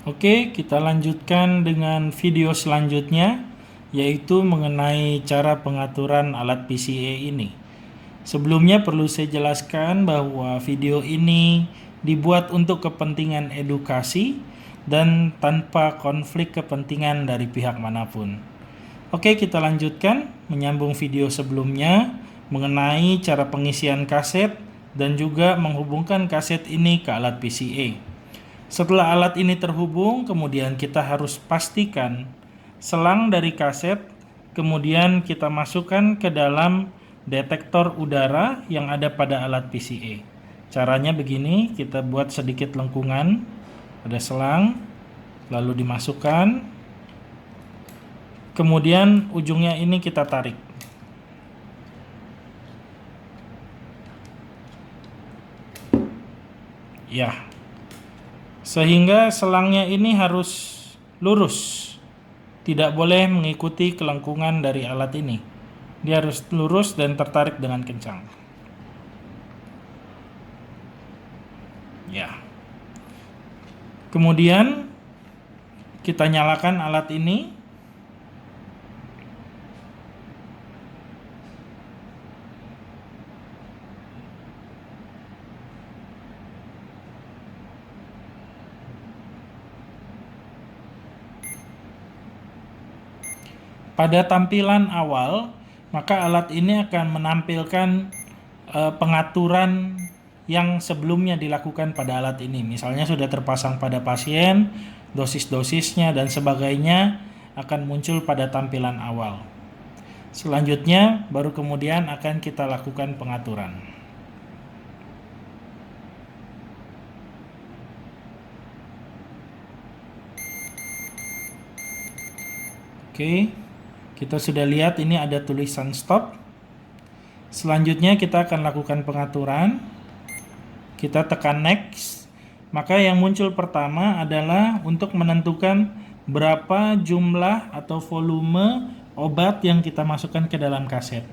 Oke, kita lanjutkan dengan video selanjutnya, yaitu mengenai cara pengaturan alat PCA ini. Sebelumnya perlu saya jelaskan bahwa video ini dibuat untuk kepentingan edukasi dan tanpa konflik kepentingan dari pihak manapun. Oke, kita lanjutkan menyambung video sebelumnya mengenai cara pengisian kaset dan juga menghubungkan kaset ini ke alat PCA. Setelah alat ini terhubung, kemudian kita harus pastikan selang dari kaset, kemudian kita masukkan ke dalam detektor udara yang ada pada alat PCA. Caranya begini, kita buat sedikit lengkungan pada selang, lalu dimasukkan, kemudian ujungnya ini kita tarik. Ya, sehingga selangnya ini harus lurus, tidak boleh mengikuti kelengkungan dari alat ini. Dia harus lurus dan tertarik dengan kencang. Ya. Kemudian kita nyalakan alat ini. Pada tampilan awal, maka alat ini akan menampilkan pengaturan yang sebelumnya dilakukan pada alat ini. Misalnya sudah terpasang pada pasien, dosis-dosisnya dan sebagainya akan muncul pada tampilan awal. Selanjutnya baru kemudian akan kita lakukan pengaturan. Oke. Kita sudah lihat ini ada tulisan stop. Selanjutnya kita akan lakukan pengaturan. Kita tekan next. Maka yang muncul pertama adalah untuk menentukan berapa jumlah atau volume obat yang kita masukkan ke dalam kaset.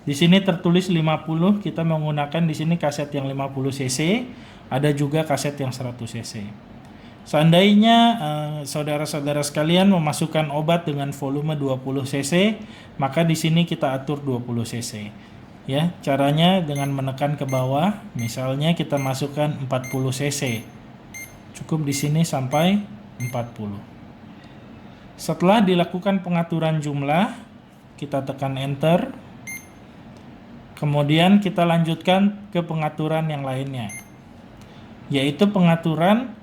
Di sini tertulis 50, kita menggunakan di sini kaset yang 50 cc, ada juga kaset yang 100 cc. Seandainya saudara-saudara sekalian memasukkan obat dengan volume 20 cc, maka di sini kita atur 20 cc. Ya, caranya dengan menekan ke bawah, misalnya kita masukkan 40 cc. Cukup di sini sampai 40. Setelah dilakukan pengaturan jumlah, kita tekan enter. Kemudian kita lanjutkan ke pengaturan yang lainnya, yaitu pengaturan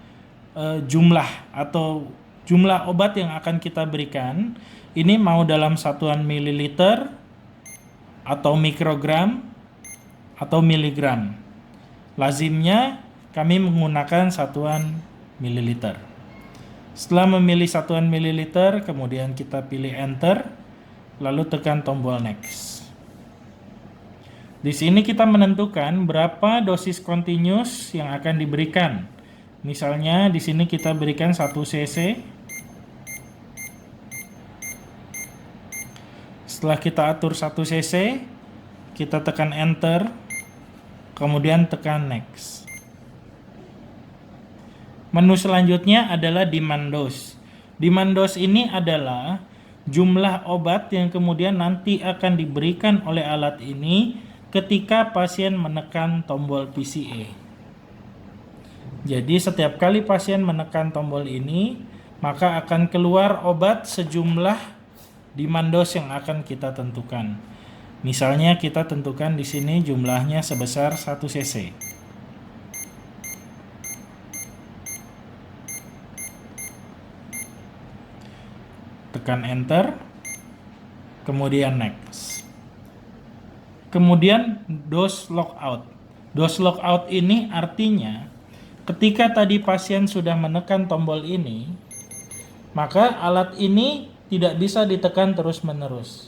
jumlah atau jumlah obat yang akan kita berikan. Ini mau dalam satuan mililiter atau mikrogram atau miligram. Lazimnya kami menggunakan satuan mililiter. Setelah memilih satuan mililiter, kemudian kita pilih enter, lalu tekan tombol next. Di sini kita menentukan berapa dosis continuous yang akan diberikan. Misalnya di sini kita berikan 1 cc. Setelah kita atur 1 cc, kita tekan enter, kemudian tekan next. Menu selanjutnya adalah demand dose. Demand dose ini adalah jumlah obat yang kemudian nanti akan diberikan oleh alat ini ketika pasien menekan tombol PCA. Jadi setiap kali pasien menekan tombol ini, maka akan keluar obat sejumlah demand dose yang akan kita tentukan. Misalnya kita tentukan di sini jumlahnya sebesar 1 cc. Tekan enter, kemudian next. Kemudian dose lockout. Dose lockout ini artinya ketika tadi pasien sudah menekan tombol ini, maka alat ini tidak bisa ditekan terus-menerus.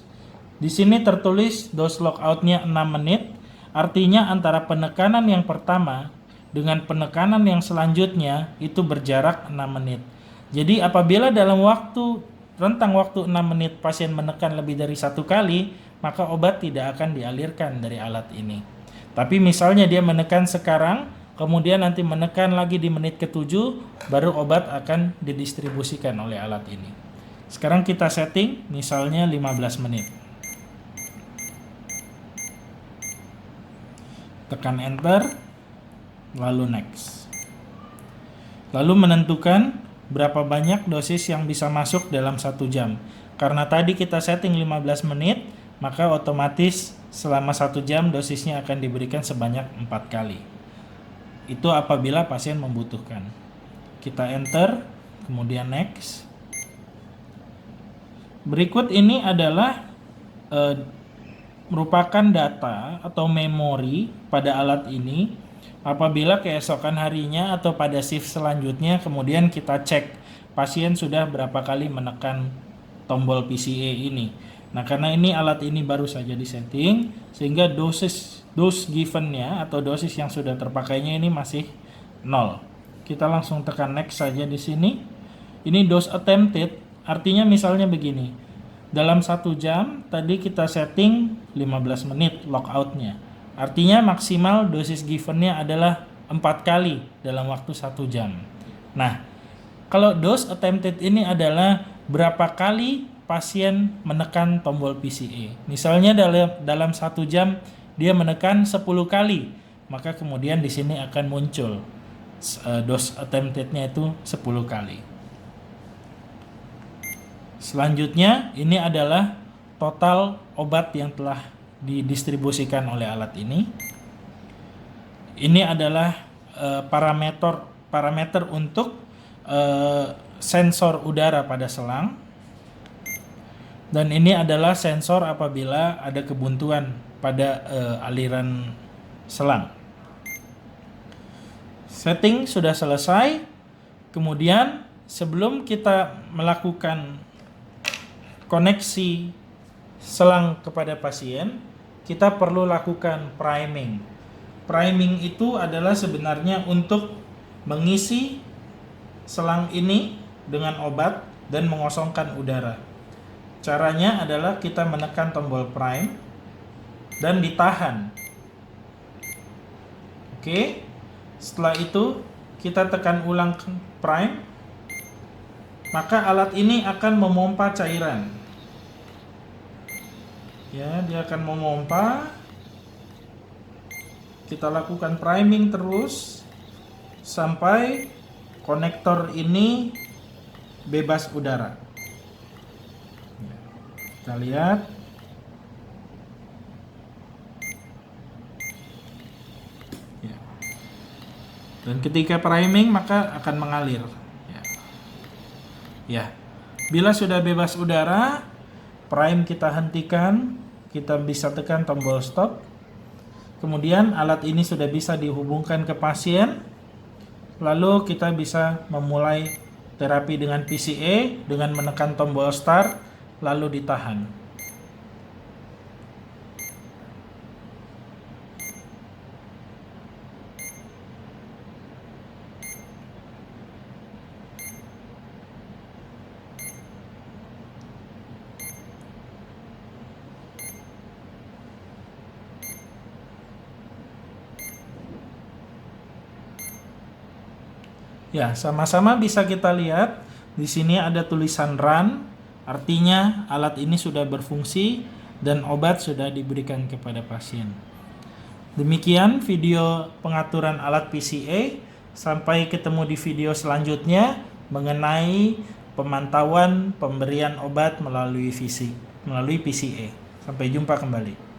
Di sini tertulis dose lockout-nya 6 menit, artinya antara penekanan yang pertama dengan penekanan yang selanjutnya itu berjarak 6 menit. Jadi apabila dalam rentang waktu 6 menit pasien menekan lebih dari 1 kali, maka obat tidak akan dialirkan dari alat ini. Tapi misalnya dia menekan sekarang, kemudian nanti menekan lagi di menit ke-7, baru obat akan didistribusikan oleh alat ini. Sekarang kita setting misalnya 15 menit. Tekan enter, lalu next. Lalu menentukan berapa banyak dosis yang bisa masuk dalam 1 jam. Karena tadi kita setting 15 menit, maka otomatis selama 1 jam dosisnya akan diberikan sebanyak 4 kali. Itu apabila pasien membutuhkan. Kita enter, kemudian next. Berikut ini adalah merupakan data atau memori pada alat ini. Apabila keesokan harinya atau pada shift selanjutnya kemudian kita cek pasien sudah berapa kali menekan tombol PCA ini. Nah, karena ini alat ini baru saja disetting sehingga dose givennya atau dosis yang sudah terpakainya ini masih 0. Kita langsung tekan next saja di sini. Ini dose attempted, artinya misalnya begini. Dalam 1 jam tadi kita setting 15 menit logoutnya. Artinya maksimal dosis givennya adalah 4 kali dalam waktu 1 jam. Nah, kalau dose attempted ini adalah berapa kali pasien menekan tombol PCA. Misalnya dalam 1 jam dia menekan 10 kali, maka kemudian di sini akan muncul dose attempted-nya itu 10 kali. Selanjutnya ini adalah total obat yang telah didistribusikan oleh alat ini. Ini adalah parameter untuk sensor udara pada selang. Dan ini adalah sensor apabila ada kebuntuan pada aliran selang. Setting sudah selesai. Kemudian sebelum kita melakukan koneksi selang kepada pasien, kita perlu lakukan priming. Priming itu adalah sebenarnya untuk mengisi selang ini dengan obat dan mengosongkan udara. Caranya adalah kita menekan tombol prime dan ditahan. Oke. Setelah itu kita tekan ulang prime, maka alat ini akan memompa cairan. Ya, dia akan memompa. Kita lakukan priming terus sampai konektor ini bebas udara. Kita lihat. Ya. Dan ketika priming maka akan mengalir. Ya. Bila sudah bebas udara, prime kita hentikan, kita bisa tekan tombol stop. Kemudian alat ini sudah bisa dihubungkan ke pasien. Lalu kita bisa memulai terapi dengan PCA dengan menekan tombol start lalu ditahan. Ya, sama-sama bisa kita lihat di sini ada tulisan run, artinya alat ini sudah berfungsi dan obat sudah diberikan kepada pasien. Demikian video pengaturan alat PCA. Sampai ketemu di video selanjutnya mengenai pemantauan pemberian obat melalui PCA. Sampai jumpa kembali.